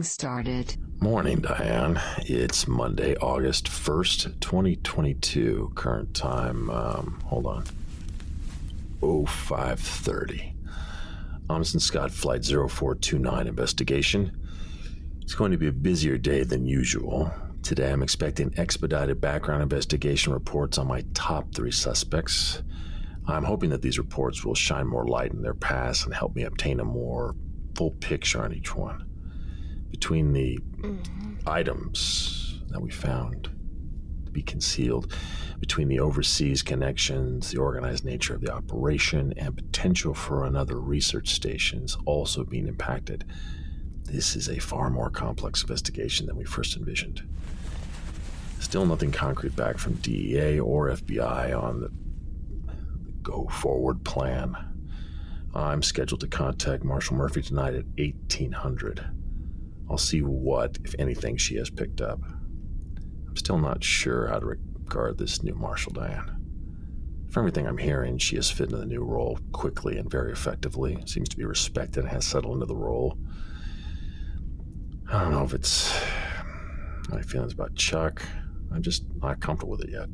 getting started. Morning, Diane. It's Monday, August 1st, 2022. Current time, hold on. 0530. Amundsen Scott Flight 0429 investigation. It's going to be a busier day than usual. Today I'm expecting expedited background investigation reports on my top 3 suspects. I'm hoping that these reports will shine more light in their past and help me obtain a more full picture on each one. Between the items that we found to be concealed, between the overseas connections, the organized nature of the operation, and potential for another research stations also being impacted, this is a far more complex investigation than we first envisioned. Still nothing concrete back from DEA or FBI on the go-forward plan. I'm scheduled to contact Marshal Murphy tonight at 1800. I'll see what, if anything, she has picked up. I'm still not sure how to regard this new Marshal, Diane. From everything I'm hearing, she has fit into the new role quickly and very effectively. Seems to be respected and has settled into the role. I don't know if it's my feelings about Chuck. I'm just not comfortable with it yet.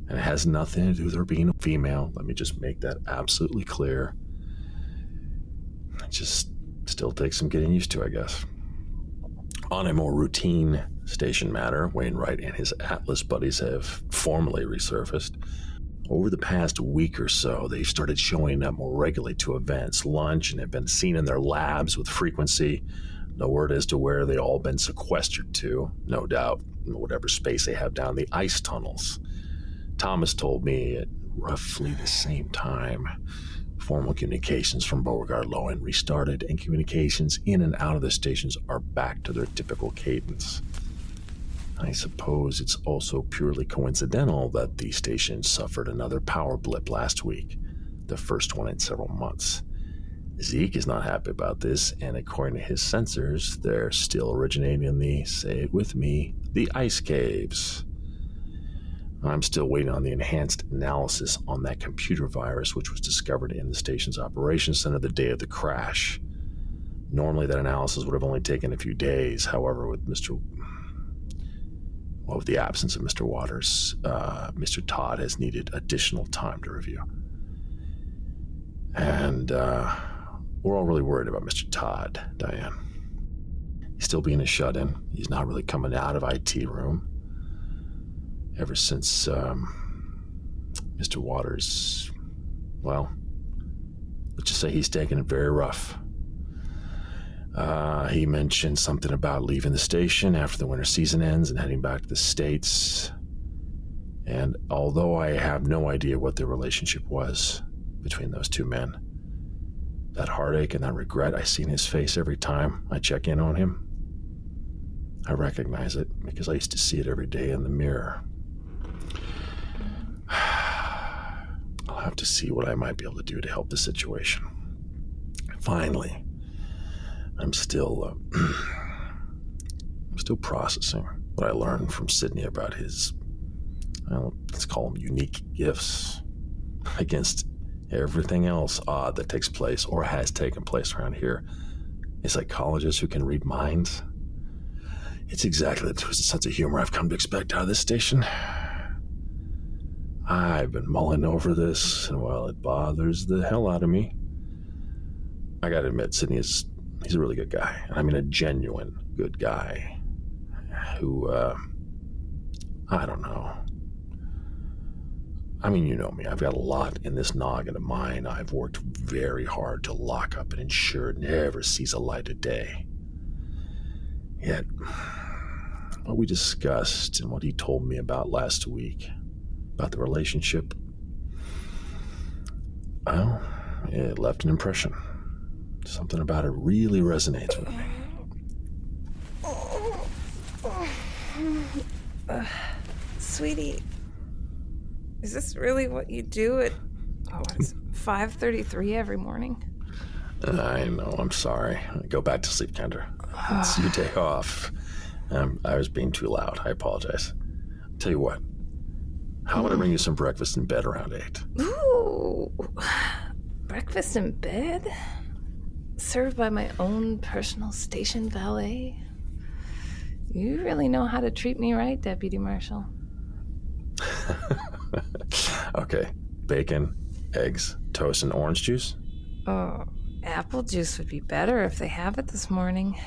And it has nothing to do with her being a female. Let me just make that absolutely clear. It just still takes some getting used to, I guess. On a more routine station matter, Wainwright and his Atlas buddies have formally resurfaced. Over the past week or so, they've started showing up more regularly to events, lunch, and have been seen in their labs with frequency. No word as to where they've all been sequestered to, no doubt, in whatever space they have down the ice tunnels. Thomas told me at roughly the same time, formal communications from Beauregard Lowen restarted, and communications in and out of the stations are back to their typical cadence. I suppose it's also purely coincidental that the station suffered another power blip last week, the first one in several months. Zeke is not happy about this, and according to his sensors, they're still originating in the, say it with me, the ice caves. I'm still waiting on the enhanced analysis on that computer virus which was discovered in the station's operations center the day of the crash. Normally that analysis would have only taken a few days. However, with the absence of Mr. Waters, Mr. Todd has needed additional time to review. And we're all really worried about Mr. Todd, Diane. He's still being a shut-in. He's not really coming out of IT room. Ever since Mr. Waters, well, let's just say he's taken it very rough. He mentioned something about leaving the station after the winter season ends and heading back to the States. And although I have no idea what their relationship was between those two men, that heartache and that regret I see in his face every time I check in on him, I recognize it because I used to see it every day in the mirror. I'll have to see what I might be able to do to help the situation. Finally, I'm still processing what I learned from Sydney about his, well, let's call them unique gifts against everything else odd that takes place or has taken place around here. A psychologist who can read minds. It's exactly the twisted sense of humor I've come to expect out of this station. I've been mulling over this, and while it bothers the hell out of me, I gotta admit, Sydney he's a really good guy. I mean, a genuine good guy who, I don't know. I mean, you know me. I've got a lot in this noggin of mine. I've worked very hard to lock up and ensure it never sees a light of day. Yet, what we discussed and what he told me about last week, about the relationship, well, it left an impression. Something about it really resonates with me. Sweetie, is this really what you do at, it's 5:33 every morning? I know, I'm sorry. Go back to sleep, Kendra. It's your day off. I was being too loud. I apologize. Tell you what, how about I bring you some breakfast in bed around 8? Ooh, breakfast in bed? served by my own personal station valet. You really know how to treat me right, Deputy Marshal. Okay, bacon, eggs, toast, and orange juice? Oh, apple juice would be better if they have it this morning.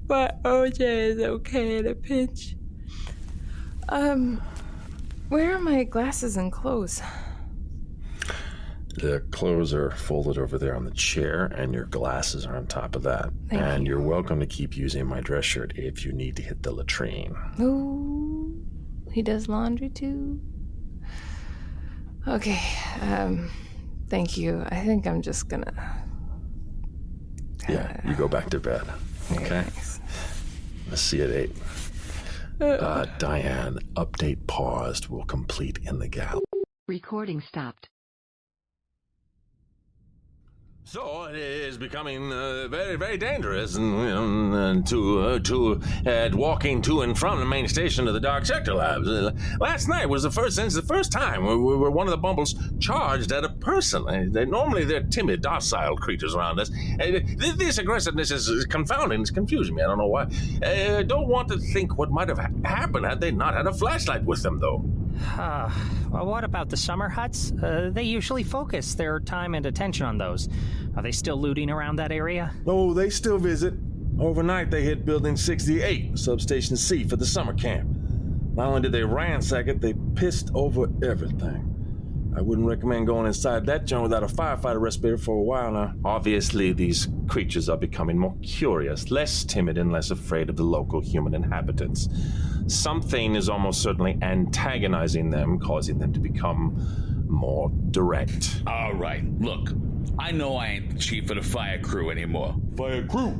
But OJ is okay in a pinch. Where are my glasses and clothes? The clothes are folded over there on the chair, and your glasses are on top of that. And you're welcome to keep using my dress shirt if you need to hit the latrine. Ooh, he does laundry too? Okay, thank you. I think I'm just gonna... Yeah, you go back to bed. Okay? Thanks. Let's see you at 8. Diane, update paused. Will complete in the galley. Recording stopped. So it is becoming very, very dangerous to walking to and from the main station of the Dark Sector Labs. Last night was the first time we were one of the Bumbles charged at a person. Normally they're timid, docile creatures around us. This aggressiveness is confounding. It's confusing me. I don't know why. Don't want to think what might have happened had they not had a flashlight with them, though. Well, what about the summer huts? They usually focus their time and attention on those. Are they still looting around that area? Oh, they still visit. Overnight, they hit Building 68, Substation C, for the summer camp. Not only did they ransack it, they pissed over everything. I wouldn't recommend going inside that joint without a firefighter respirator for a while now. Obviously, these creatures are becoming more curious, less timid, and less afraid of the local human inhabitants. Something is almost certainly antagonizing them, causing them to become more direct. All right, look, I know I ain't the chief of the fire crew anymore. Fire crew?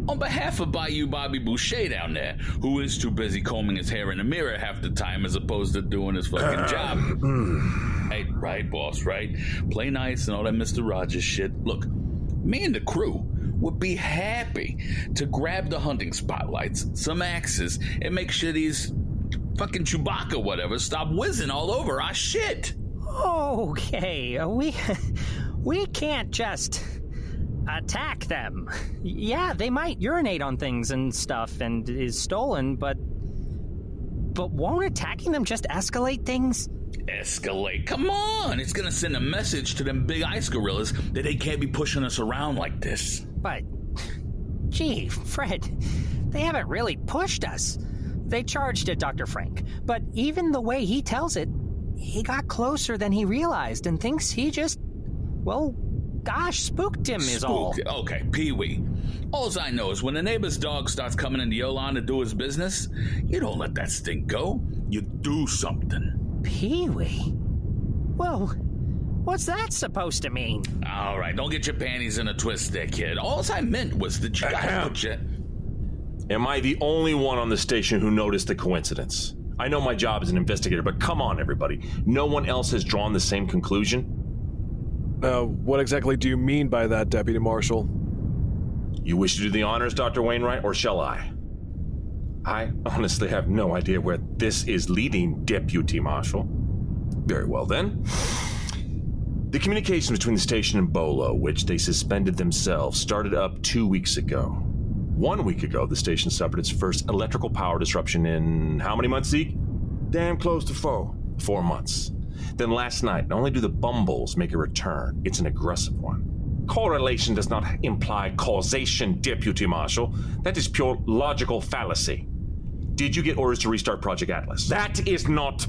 On behalf of Bayou Bobby Boucher down there, who is too busy combing his hair in the mirror half the time as opposed to doing his fucking job. Hey, right, boss, right? Play nice and all that Mr. Rogers shit. Look, me and the crew would be happy to grab the hunting spotlights, some axes, and make sure these fucking Chewbacca whatever stop whizzing all over our shit. Okay, we can't just attack them. Yeah, they might urinate on things and stuff and is stolen, but won't attacking them just escalate things? Escalate? Come on! It's gonna send a message to them big ice gorillas that they can't be pushing us around like this. But, gee, Fred, they haven't really pushed us. They charged at Dr. Frank, but even the way he tells it, he got closer than he realized and thinks he just, well, gosh, spooked him is all. Okay, Pee-wee. Alls I know is when a neighbor's dog starts coming into your lawn to do his business, you don't let that stink go. You do something. Pee-wee? Well, what's that supposed to mean? All right, don't get your panties in a twist there, kid. Alls I meant was that you guys put your... Am I the only one on the station who noticed the coincidence? I know my job as an investigator, but come on, everybody. No one else has drawn the same conclusion? What exactly do you mean by that, Deputy Marshal? You wish to do the honors, Dr. Wainwright, or shall I? I honestly have no idea where this is leading, Deputy Marshal. Very well, then. The communications between the station and Bolo, which they suspended themselves, started up 2 weeks ago. 1 week ago, the station suffered its first electrical power disruption in how many months, Zeke? Damn close to 4. 4 months. Then last night, not only do the Bumbles make a return, it's an aggressive one. Correlation does not imply causation, Deputy Marshal. That is pure logical fallacy. Did you get orders to restart Project Atlas? That is not...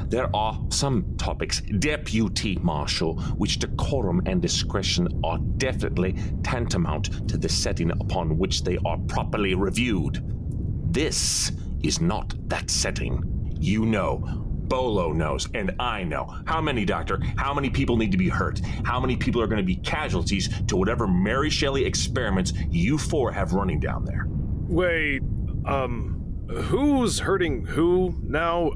There are some topics, Deputy Marshal, which decorum and discretion are definitely tantamount to the setting upon which they are properly reviewed. This is not that setting. You know, Bolo knows, and I know. How many, Doctor? How many people need to be hurt? How many people are going to be casualties to whatever Mary Shelley experiments you four have running down there? Wait, who's hurting who now?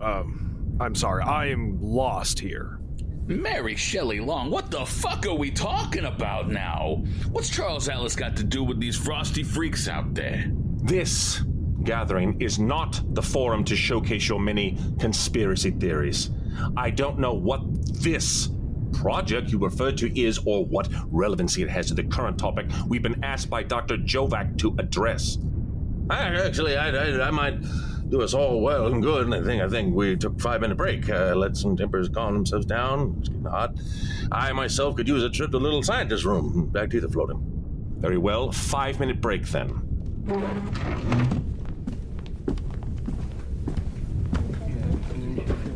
I'm sorry, I am lost here. Mary Shelley Long, what the fuck are we talking about now? What's Charles Ellis got to do with these frosty freaks out there? This gathering is not the forum to showcase your many conspiracy theories. I don't know what this project you refer to is or what relevancy it has to the current topic we've been asked by Dr. Jovac to address. Actually, I might do us all well and good, and I think we took a 5-minute break. Let some tempers calm themselves down. It's getting hot. I myself could use a trip to the little scientist room. Back teeth are floating. Very well, 5-minute break then.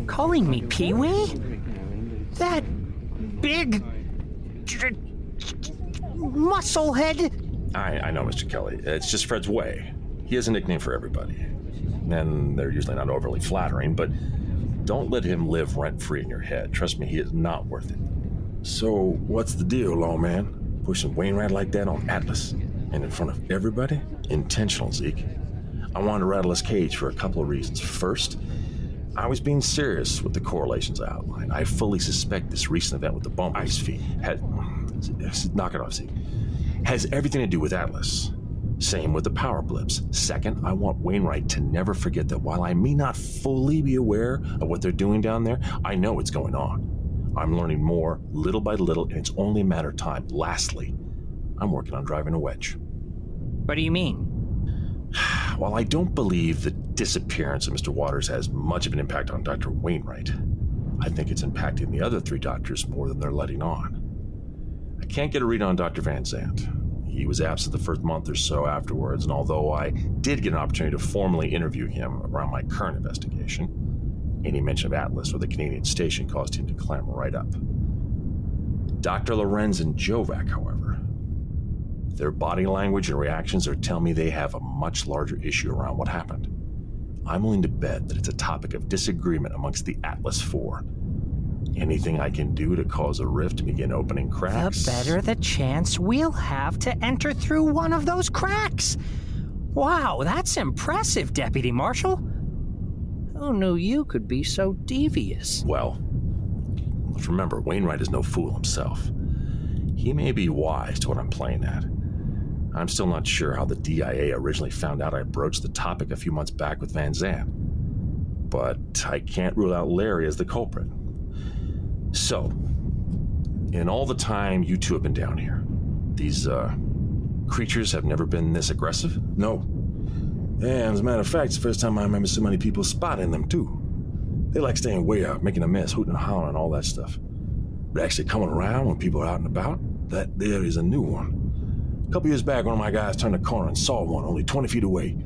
Calling me Pee-wee? That big musclehead? I know, Mr. Kelly. It's just Fred's way. He has a nickname for everybody. And they're usually not overly flattering, but don't let him live rent-free in your head. Trust me, he is not worth it. So, what's the deal, lawman? Pushing Wainwright like that on Atlas? And in front of everybody? Intentional, Zeke. I wanted to rattle his cage for a couple of reasons. First, I was being serious with the correlations I outlined. I fully suspect this recent event with the bump ice feet knock it off, Zeke. Has everything to do with Atlas. Same with the power blips. Second, I want Wainwright to never forget that while I may not fully be aware of what they're doing down there, I know what's going on. I'm learning more little by little, and it's only a matter of time. Lastly, I'm working on driving a wedge. What do you mean? While I don't believe the disappearance of Mr. Waters has much of an impact on Dr. Wainwright, I think it's impacting the other 3 doctors more than they're letting on. I can't get a read on Dr. Van Zandt. He was absent the first month or so afterwards, and although I did get an opportunity to formally interview him around my current investigation, any mention of Atlas or the Canadian station caused him to clamor right up. Dr. Lorenz and Jovac, however, their body language and reactions are telling me they have a much larger issue around what happened. I'm willing to bet that it's a topic of disagreement amongst the Atlas 4. Anything I can do to cause a rift to begin opening cracks? The better the chance we'll have to enter through one of those cracks. Wow, that's impressive, Deputy Marshal. Who knew you could be so devious? Well, let's remember, Wainwright is no fool himself. He may be wise to what I'm playing at. I'm still not sure how the DIA originally found out I broached the topic a few months back with Van Zandt. But I can't rule out Larry as the culprit. So, in all the time you two have been down here, these, creatures have never been this aggressive? No. And as a matter of fact, it's the first time I remember so many people spotting them, too. They like staying way out, making a mess, hooting and hollering and all that stuff. But actually coming around when people are out and about, that there is a new one. A couple years back, one of my guys turned a corner and saw one only 20 feet away.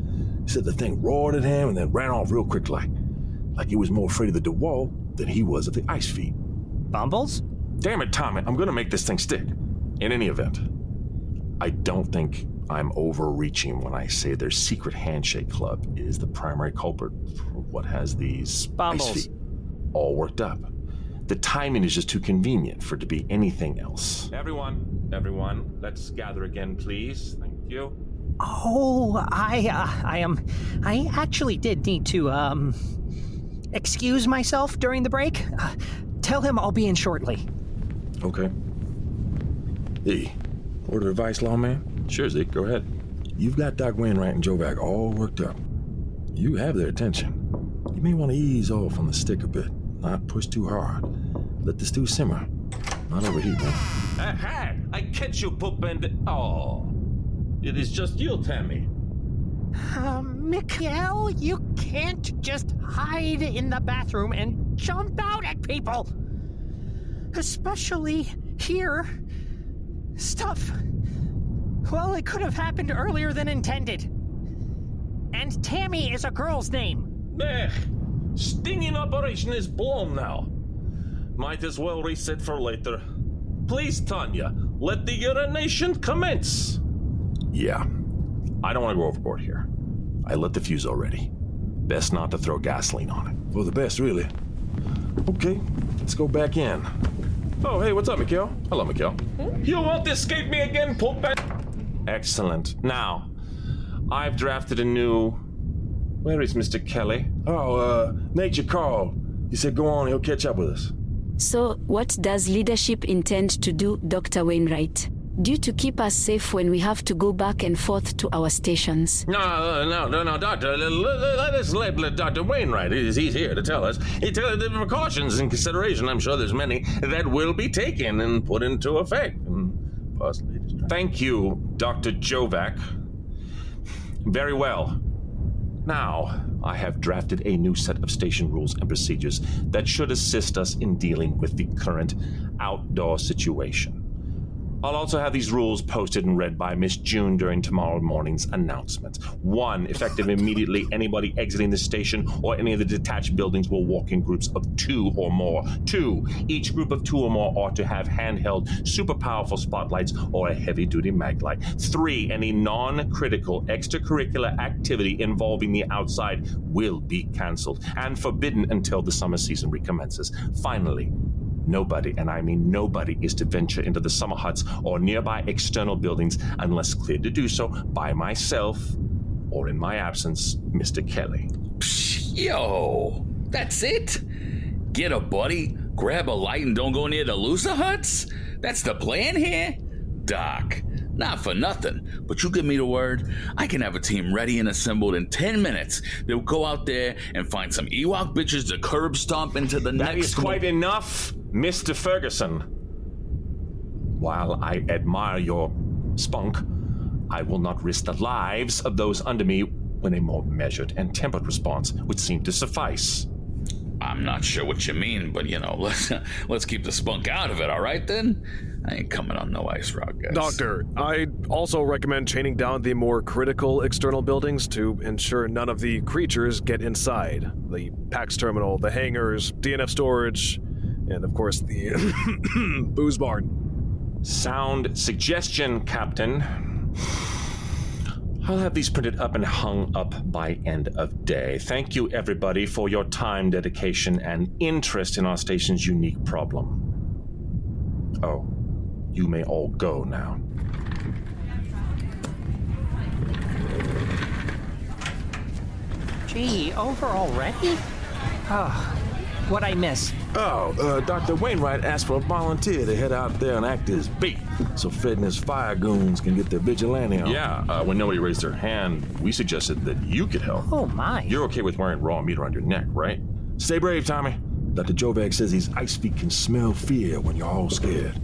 He said the thing roared at him and then ran off real quick like he was more afraid of the wall than he was of the ice feet. Bumbles? Damn it, Tommy, I'm gonna make this thing stick. In any event, I don't think I'm overreaching when I say their secret handshake club is the primary culprit for what has these Bumbles. ice feet all worked up. The timing is just too convenient for it to be anything else. Everyone, let's gather again, please. Thank you. Oh, I actually did need to, excuse myself during the break. Tell him I'll be in shortly. Okay. Hey, word of advice, lawman? Sure, Zeke, go ahead. You've got Doc Wainwright and Jovac all worked up. You have their attention. You may want to ease off on the stick a bit, not push too hard. Let the stew simmer. Not overheat, man. Aha! I catch you, poop and... Oh. It is just you, Tammy. Mikhail, you can't just hide in the bathroom and jump out at people. Especially here. Stuff. Well, it could have happened earlier than intended. And Tammy is a girl's name. Stinging operation is blown now. Might as well reset for later. Please, Tanya, let the urination commence. Yeah, I don't want to go overboard here. I lit the fuse already. Best not to throw gasoline on it. For the best, really. Okay, let's go back in. Oh, hey, what's up, Mikhail? Hello, Mikhail. You won't escape me again, Pope. Excellent. Now, I've drafted a new... Where is Mr. Kelly? Oh, Nature called. He said go on, he'll catch up with us. So, what does leadership intend to do, Dr. Wainwright? due to keep us safe when we have to go back and forth to our stations. No, Doctor. Let us let Dr. Wainwright. He's here to tell us. He tells the precautions in consideration. I'm sure there's many that will be taken and put into effect. Possibly. Thank you, Dr. Jovac. Very well. Now, I have drafted a new set of station rules and procedures that should assist us in dealing with the current outdoor situation. I'll also have these rules posted and read by Miss June during tomorrow morning's announcement. 1, effective immediately, anybody exiting the station or any of the detached buildings will walk in groups of 2 or more. 2, each group of 2 or more ought to have handheld, super powerful spotlights or a heavy-duty mag light. 3, any non-critical extracurricular activity involving the outside will be canceled and forbidden until the summer season recommences. Finally, nobody, and I mean nobody, is to venture into the summer huts or nearby external buildings unless cleared to do so by myself or, in my absence, Mr. Kelly. Yo, that's it? Get a buddy, grab a light, and don't go near the loser huts? That's the plan here? Doc, not for nothing, but you give me the word, I can have a team ready and assembled in 10 minutes. They'll go out there and find some Ewok bitches to curb stomp into the next... That is quite enough, Mr. Ferguson. While I admire your spunk, I will not risk the lives of those under me when a more measured and tempered response would seem to suffice. I'm not sure what you mean, but let's keep the spunk out of it, all right then? I ain't coming on no ice rock, guys. Doctor, I'd also recommend chaining down the more critical external buildings to ensure none of the creatures get inside. The PAX terminal, the hangars, DNF storage, and of course the booze barn. Sound suggestion, Captain. I'll have these printed up and hung up by end of day. Thank you, everybody, for your time, dedication, and interest in our station's unique problem. Oh, you may all go now. Gee, over already? Oh, what'd I miss? Dr. Wainwright asked for a volunteer to head out there and act as bait, so Fred and his fire goons can get their vigilante on. Yeah, when nobody raised their hand, we suggested that you could help. Oh, my. You're okay with wearing raw meat around your neck, right? Stay brave, Tommy. Dr. Jovac says these ice feet can smell fear when you're all scared.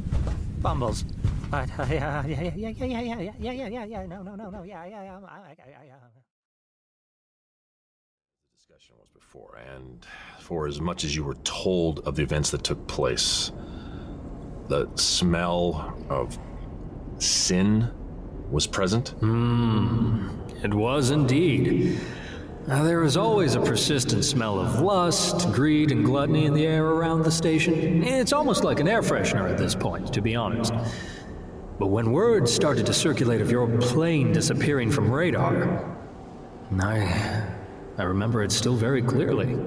Bumbles. No, yeah. Discussion was before, and for as much as you were told of the events that took place, the smell of sin was present? It was indeed. Now, there is always a persistent smell of lust, greed, and gluttony in the air around the station. It's almost like an air freshener at this point, to be honest. But when word started to circulate of your plane disappearing from radar, I remember it still very clearly.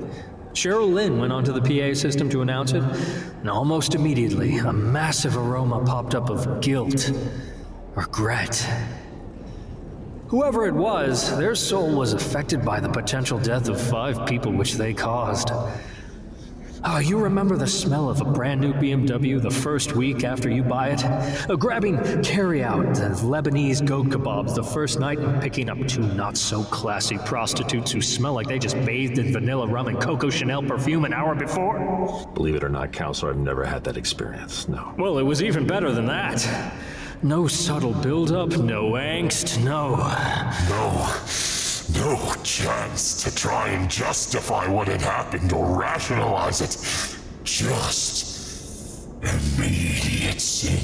Cheryl Lynn went onto the PA system to announce it, and almost immediately, a massive aroma popped up of guilt, regret. Whoever it was, their soul was affected by the potential death of 5 people which they caused. Oh, you remember the smell of a brand new BMW the first week after you buy it? Grabbing carry-out and Lebanese goat kebabs the first night and picking up 2 not-so-classy prostitutes who smell like they just bathed in vanilla rum and Coco Chanel perfume an hour before? Believe it or not, counselor, I've never had that experience, no. Well, it was even better than that. No subtle build-up, no angst, No chance to try and justify what had happened or rationalize it. Just immediate sin.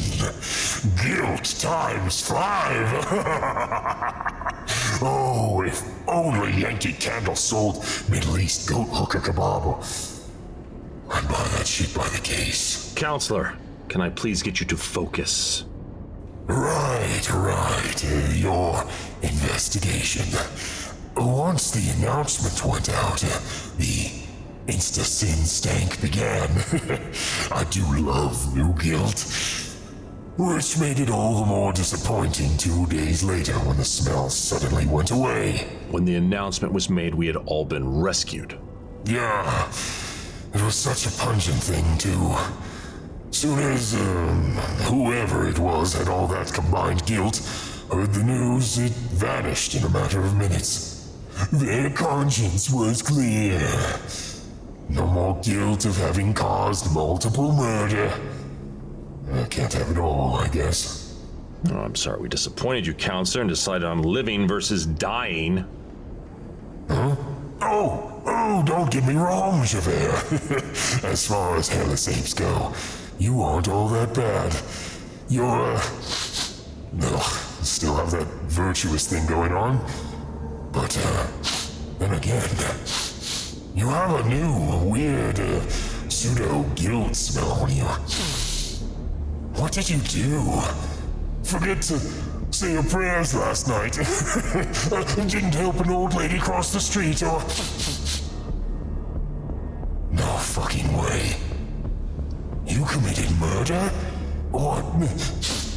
Guilt times 5. Oh, if only Yankee Candle sold Middle East goat hooker kebab. I'd buy that shit by the case. Counselor, can I please get you to focus? Right. Your investigation. Once the announcement went out, the Insta-Sin stank began. I do love new guilt. Which made it all the more disappointing 2 days later when the smell suddenly went away. When the announcement was made, we had all been rescued. Yeah, it was such a pungent thing, too. Soon as whoever it was had all that combined guilt, heard the news, it vanished in a matter of minutes. Their conscience was clear. No more guilt of having caused multiple murder. I can't have it all, I guess. Oh, I'm sorry we disappointed you, counselor, and decided on living versus dying. Huh? Oh, don't get me wrong, Javert. As far as Hellas apes go, you aren't all that bad. You're, still have that virtuous thing going on. But, then again, you have a new, weird, pseudo-guilt smell when you... What did you do? Forget to say your prayers last night? Didn't help an old lady cross the street, or... No fucking way. You committed murder? Or...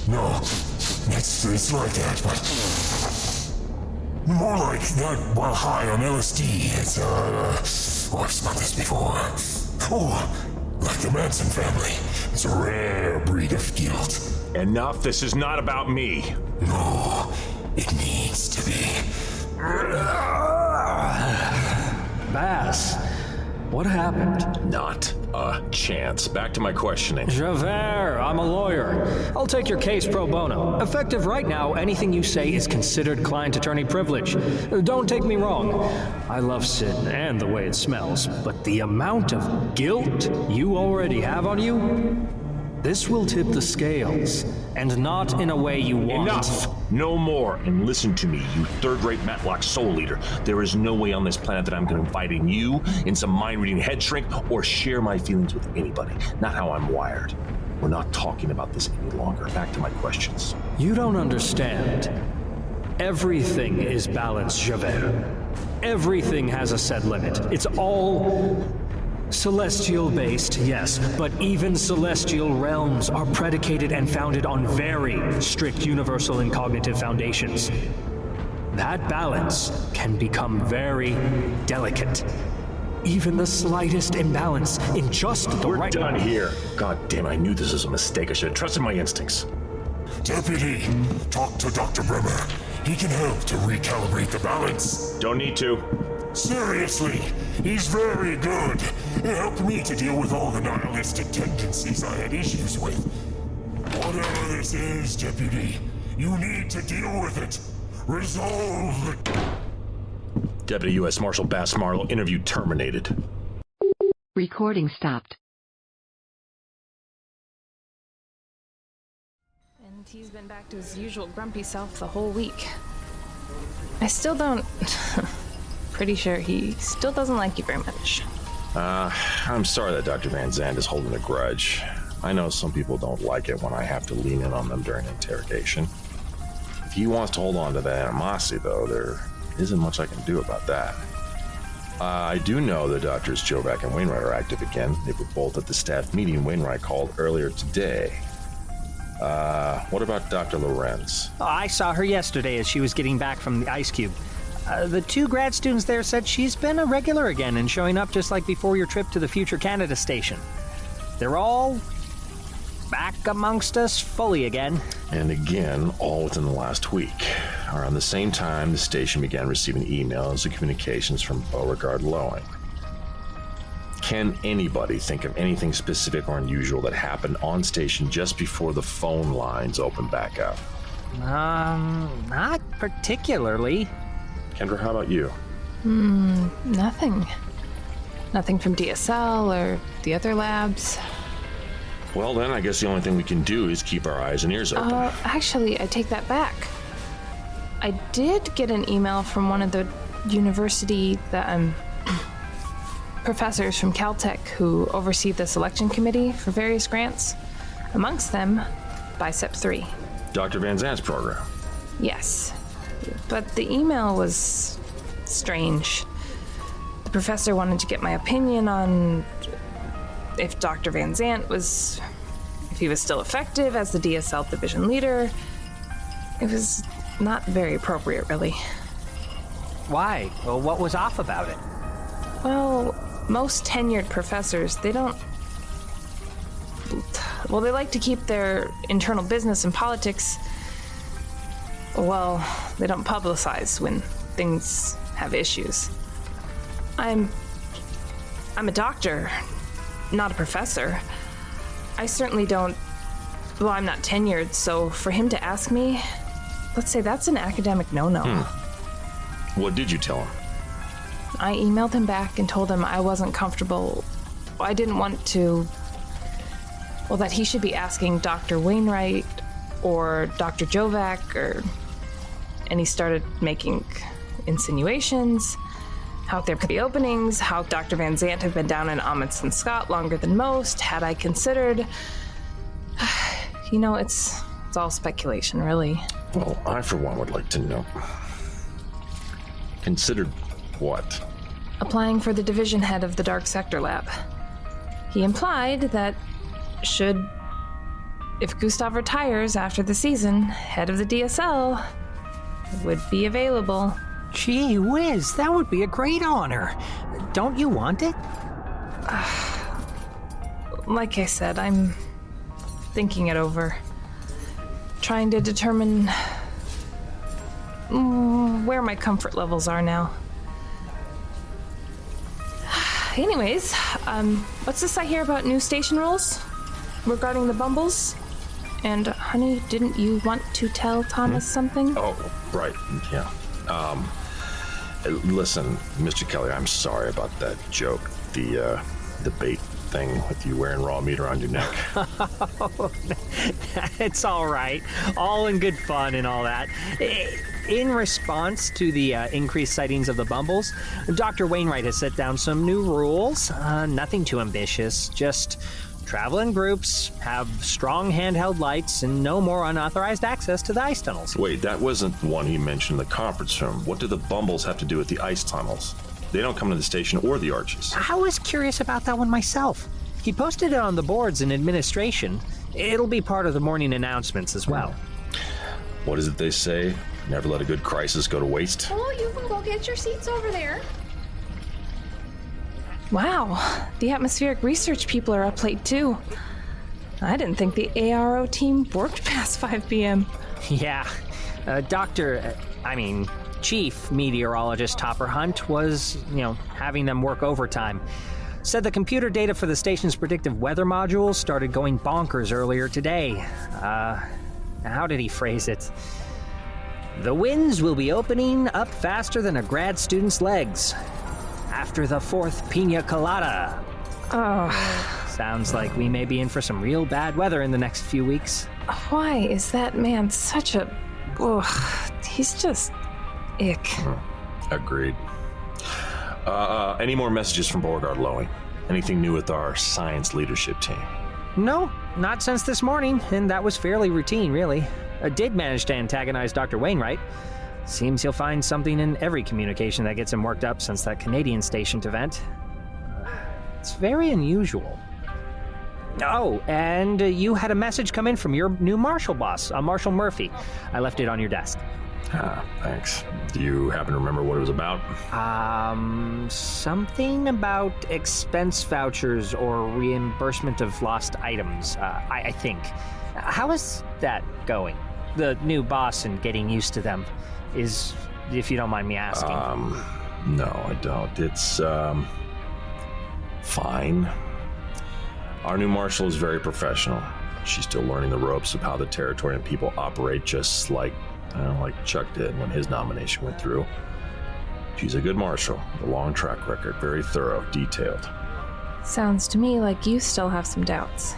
No, it's like that, but... More like that while high on LSD. It's, I've smelled this before. Oh, like the Manson family. It's a rare breed of guilt. Enough, this is not about me. No, it needs to be. Bass, what happened? Not a chance. Back to my questioning. Javert, I'm a lawyer. I'll take your case pro bono. Effective right now, anything you say is considered client-attorney privilege. Don't take me wrong. I love sin and the way it smells, but the amount of guilt you already have on you, this will tip the scales, and not in a way you want. Enough! No more. And listen to me, you third-rate Matlock soul leader. There is no way on this planet that I'm going to confide in you, in some mind-reading head shrink, or share my feelings with anybody. Not how I'm wired. We're not talking about this any longer. Back to my questions. You don't understand. Everything is balanced, Javert. Everything has a set limit. It's all... celestial-based, yes, but even celestial realms are predicated and founded on very strict universal and cognitive foundations. That balance can become very delicate. Even the slightest imbalance in just the right... We're done here. God damn, I knew this was a mistake. I should have trusted my instincts. Deputy, talk to Dr. Bremer. He can help to recalibrate the balance. Don't need to. Seriously, he's very good. It helped me to deal with all the nihilistic tendencies I had issues with. Whatever this is, Deputy, you need to deal with it. Resolve it. Deputy U.S. Marshal Bass Marlowe, interview terminated. Recording stopped. And he's been back to his usual grumpy self the whole week. I still don't... Pretty sure he still doesn't like you very much. I'm sorry that Dr. Van Zandt is holding a grudge. I know some people don't like it when I have to lean in on them during interrogation. If he wants to hold on to that animosity, though, there isn't much I can do about that. I do know the doctors Jovac and Wainwright are active again. They were both at the staff meeting Wainwright called earlier today. What about Dr. Lorenz? Oh, I saw her yesterday as she was getting back from the Ice Cube. The two grad students there said she's been a regular again and showing up just like before your trip to the Future Canada station. They're all back amongst us fully again. And again, all within the last week. Around the same time, the station began receiving emails and communications from Beauregard Lowing. Can anybody think of anything specific or unusual that happened on station just before the phone lines opened back up? Not particularly. Kendra, how about you? Nothing. Nothing from DSL or the other labs. Well, then, I guess the only thing we can do is keep our eyes and ears open. Actually, I take that back. I did get an email from one of the university professors from Caltech who oversee the selection committee for various grants. Amongst them, Bicep 3. Dr. Van Zandt's program. Yes. But the email was strange. The professor wanted to get my opinion on if Dr. Van Zandt was... if he was still effective as the DSL division leader. It was not very appropriate, really. Why? Well, what was off about it? Well, most tenured professors, they don't Well, they like to keep their internal business and politics. Well, they don't publicize when things have issues. I'm a doctor, not a professor. I certainly don't. Well, I'm not tenured, so for him to ask me, let's say that's an academic no-no. What did you tell him? I emailed him back and told him I wasn't comfortable. I didn't want to. Well, that he should be asking Dr. Wainwright or Dr. Jovac, and he started making insinuations, how there could be openings, how Dr. Van Zant had been down in Amundsen Scott longer than most. Had I considered? It's all speculation, really. Well, I, for one, would like to know. Considered what? Applying for the division head of the Dark Sector Lab. He implied that if Gustav retires after the season, head of the DSL would be available. Gee whiz, that would be a great honor. Don't you want it? Like I said, I'm thinking it over. Trying to determine where my comfort levels are now. Anyways, what's this I hear about new station rules regarding the Bumbles? And honey, didn't you want to tell Thomas something? Oh, right, yeah. Listen, Mr. Kelly, I'm sorry about that joke. The bait thing with you wearing raw meat around your neck. It's all right. All in good fun and all that. In response to the increased sightings of the Bumbles, Dr. Wainwright has set down some new rules. Nothing too ambitious, just travel in groups, have strong handheld lights, and no more unauthorized access to the ice tunnels. Wait, that wasn't one he mentioned in the conference room. What do the Bumbles have to do with the ice tunnels? They don't come to the station or the arches. I was curious about that one myself. He posted it on the boards in administration. It'll be part of the morning announcements as well. What is it they say? Never let a good crisis go to waste. Well, you can go get your seats over there. Wow, the atmospheric research people are up late too. I didn't think the ARO team worked past 5 p.m. Yeah, Chief Meteorologist Topper Hunt was, having them work overtime. Said the computer data for the station's predictive weather modules started going bonkers earlier today. How did he phrase it? The winds will be opening up faster than a grad student's legs. After the 4th Pina Colada. Oh. Sounds like we may be in for some real bad weather in the next few weeks. Why is that man such a... he's just... ick. Agreed. Any more messages from Beauregard Lowy? Anything new with our science leadership team? No, not since this morning, and that was fairly routine, really. I did manage to antagonize Dr. Wainwright. Seems he'll find something in every communication that gets him worked up since that Canadian station event. It's very unusual. Oh, and you had a message come in from your new Marshal boss, Marshal Murphy. I left it on your desk. Thanks. Do you happen to remember what it was about? Something about expense vouchers or reimbursement of lost items, I think. How is that going? The new boss and getting used to them is, if you don't mind me asking. No, I don't. It's, fine. Our new Marshal is very professional. She's still learning the ropes of how the territory and people operate, just like Chuck did when his nomination went through. She's a good Marshal, with a long track record, very thorough, detailed. Sounds to me like you still have some doubts.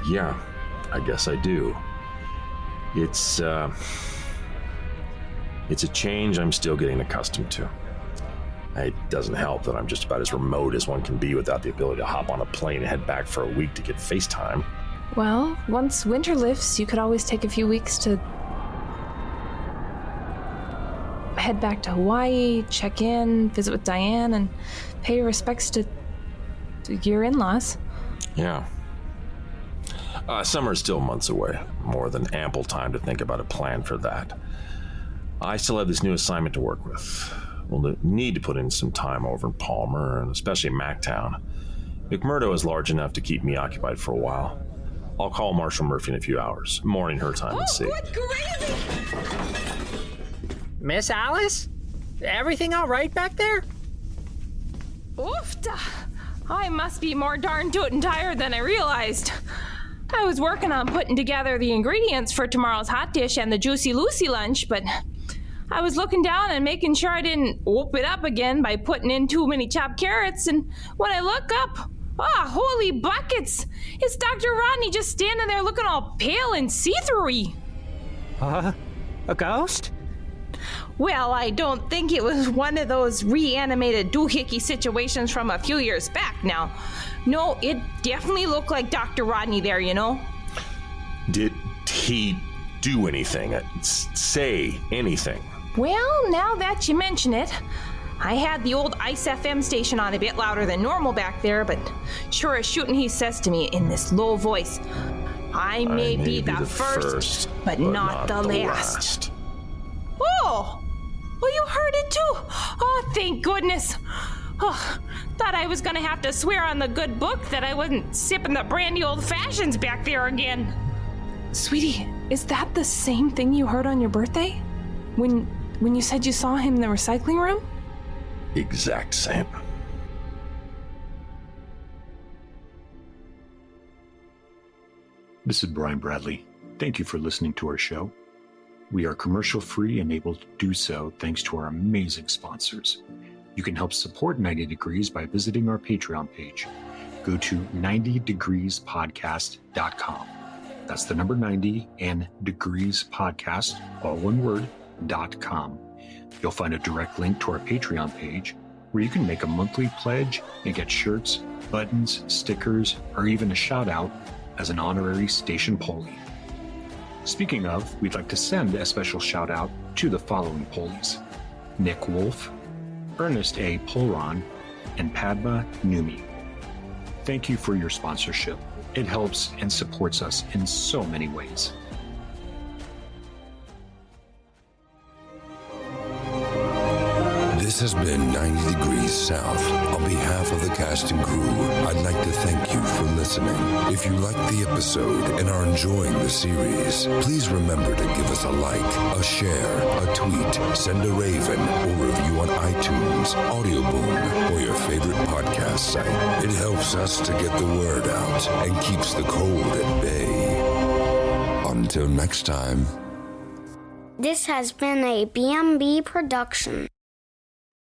Yeah, I guess I do. It's a change I'm still getting accustomed to. It doesn't help that I'm just about as remote as one can be without the ability to hop on a plane and head back for a week to get FaceTime. Well, once winter lifts, you could always take a few weeks to head back to Hawaii, check in, visit with Diane, and pay your respects to your in-laws. Yeah. Summer is still months away. More than ample time to think about a plan for that. I still have this new assignment to work with. We'll need to put in some time over in Palmer, and especially Mactown. McMurdo is large enough to keep me occupied for a while. I'll call Marshall Murphy in a few hours, morning her time, and see. Good gravy! Miss Alice? Everything all right back there? Oofta! I must be more darn tootin' tired than I realized. I was working on putting together the ingredients for tomorrow's hot dish and the Juicy Lucy lunch, but I was looking down and making sure I didn't whoop it up again by putting in too many chopped carrots, and when I look up, holy buckets! It's Dr. Rodney just standing there looking all pale and see-through-y. A ghost? Well, I don't think it was one of those reanimated doohickey situations from a few years back now. No, it definitely looked like Dr. Rodney there, you know. Did he do anything? Say anything? Well, now that you mention it, I had the old ICE FM station on a bit louder than normal back there, but sure as shooting he says to me in this low voice, I may be the first, but not the last. Oh! Well, you heard it too. Oh, thank goodness. Oh, thought I was gonna have to swear on the good book that I wasn't sipping the brandy old fashions back there again. Sweetie, is that the same thing you heard on your birthday? When you said you saw him in the recycling room? Exact same. This is Brian Bradley. Thank you for listening to our show. We are commercial-free and able to do so thanks to our amazing sponsors. You can help support 90 Degrees by visiting our Patreon page. Go to 90degreespodcast.com. That's the number 90 and Degrees Podcast, all one word, .com. You'll find a direct link to our Patreon page where you can make a monthly pledge and get shirts, buttons, stickers, or even a shout out as an honorary station Polly. Speaking of, we'd like to send a special shout out to the following Polies: Nick Wolf, Ernest A. Polron, and Padma Numi. Thank you for your sponsorship. It helps and supports us in so many ways. This has been 90 Degrees South. On behalf of the cast and crew, I'd like to thank you for listening. If you liked the episode and are enjoying the series, please remember to give us a like, a share, a tweet, send a raven, or review on iTunes, Audioboom, or your favorite podcast site. It helps us to get the word out and keeps the cold at bay. Until next time. This has been a BMB production.